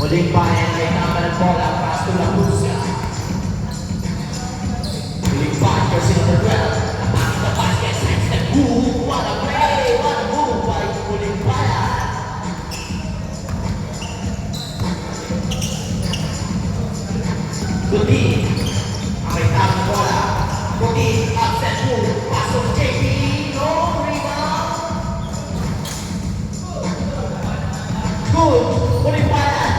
Muling bayan ay tama ng bola, pass to La Pusa. Muling bayan, jersey number 12. Napasok na basket, side step, move. What a play, what a move by muling bayan. Kuti, ang may tama ng bola. Kuti, upset move, pasok JP, no rebound. Good, muling bayan.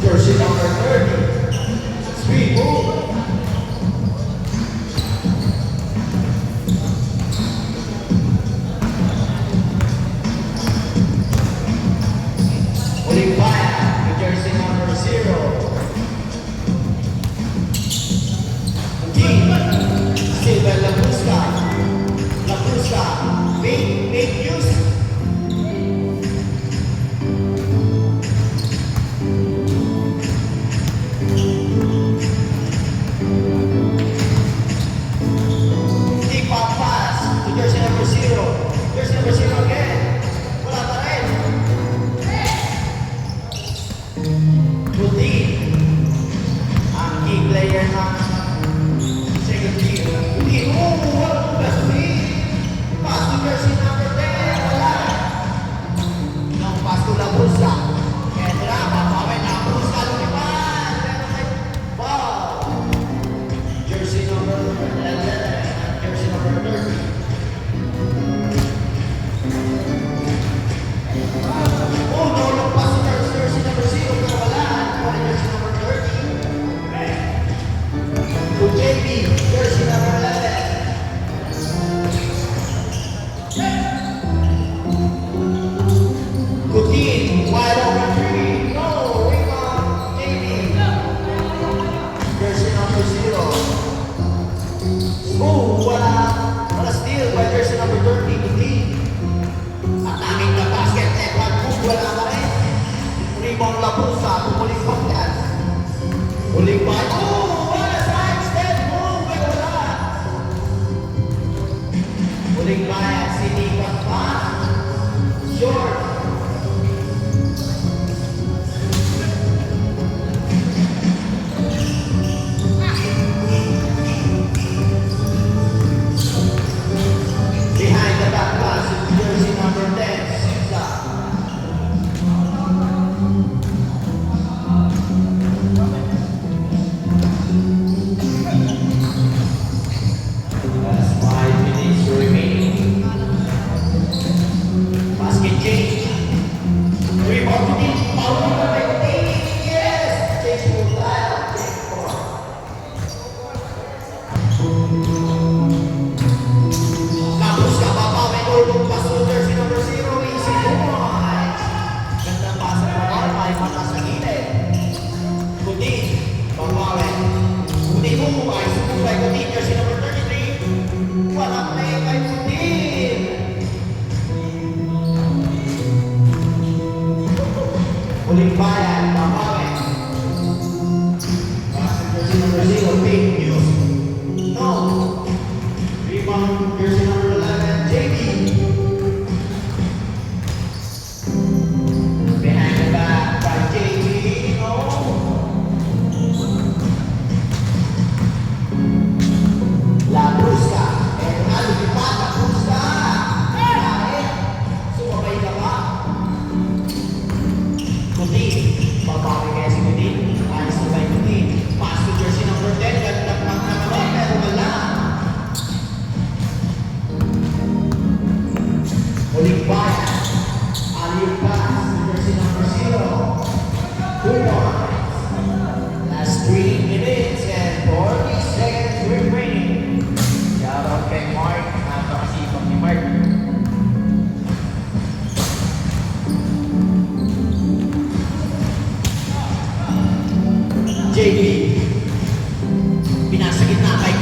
Jersey number 30. Speed move. Olimpaya, jersey number 0. Team, Silver Lapusca. Lapusca, make use. Jersey number 0. Jersey number 0 again. Wala pa rin. Kuti. Ang key player ng second team. Kuti. Walang best team. Pass to jersey number 10. Wala. Nang pass to La Pusa. Kendra, papawin La Pusa. Lumipan. Pero may ball. Jersey number 11. Jersey number 30. Oh no, no pass to jersey number 0 pero wala. Jersey number 30. To JB, jersey number 11. Kutin, wide open 3. No, rebound, JB. Jersey number 0. Oh, wala steal by jersey number 30, Kutin. Wala ka rin. Rebound La Pusa. Pumuling bayan. Muling bayan. Oh! What a side step move! Wala!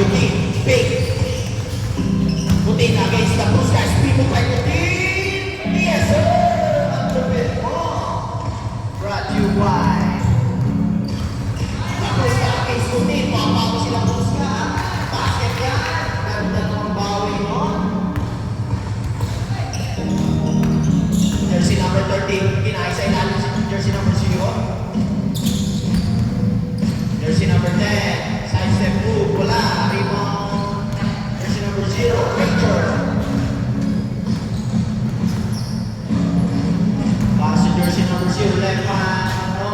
Gutin. Big. Gutin against the Bruce guys. People by Gutin. Yes, sir. Ang lupit mo. Brought to you by the Bruce against Gutin. Mabago sila Bruce ka. Basket yan. Ganda ng bawi mo. Jersey number 13. Kinaisa ilalim si jersey number 0. Jersey number 10, side step move, wala, rebound. Jersey number 0, Major. Pass to jersey number 0, left hand, no.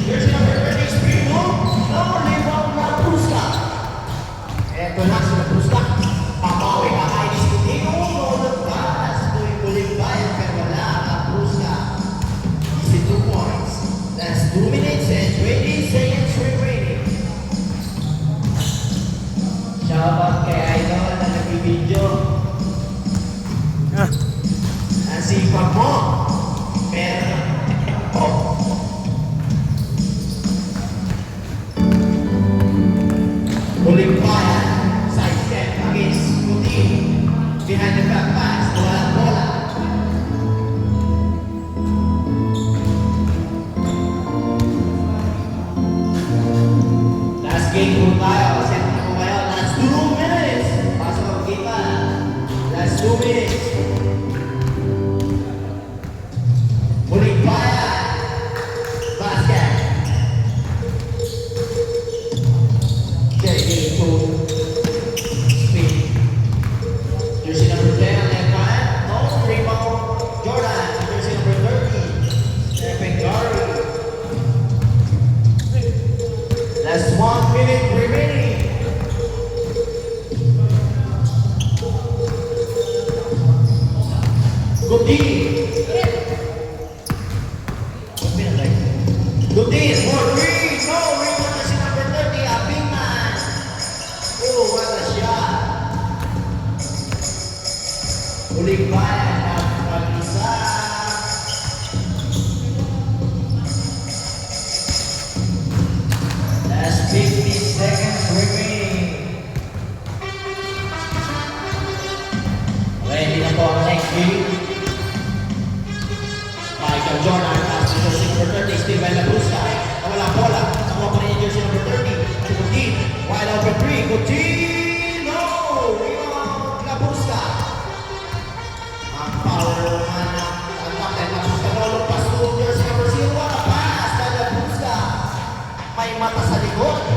Jersey number 30, spin move, no, rebound na Pruska. Eto na sila Pruska. Papawi ka kay Discutino, no, pass. Tuloy-tuloy bayan, pero wala ang Pruska. 62 points. That's 2 minutes and 20 seconds remaining. Shoutout kay Idol na nagbibideo. Ang sipag mo. Pero, oh. Huling bayan, side step against Gutin. Behind the back pass, walang bola. Last game po tayo. Set na po kayo. Last 2 minutes. Pasok ang kita. Last 2 minutes. Huling bayan. Basket. JD to speed. Jersey number 10 on left hand. No rebound. Jordan. Jersey number 30. Stephen Curry. Last 1 minute remaining. Gutin. Gutin for 3. No rebound. Jersey number 30. A big man. Oh, what a shot. Huling bayan ang pag-isa. Last 50 seconds remaining. Ready na po ang next game. Michael Jordan, pass to jersey number 30, Steven Labruska. Nawala bola. Nakuha pa rin yung jersey number 30. Gutin, wide open 3. Gutin, no! Rebound, Labruska. Ang power man ang captain Labruska. Nalong pass to jersey number 0. What a pass by Labruska. May mata sa likod.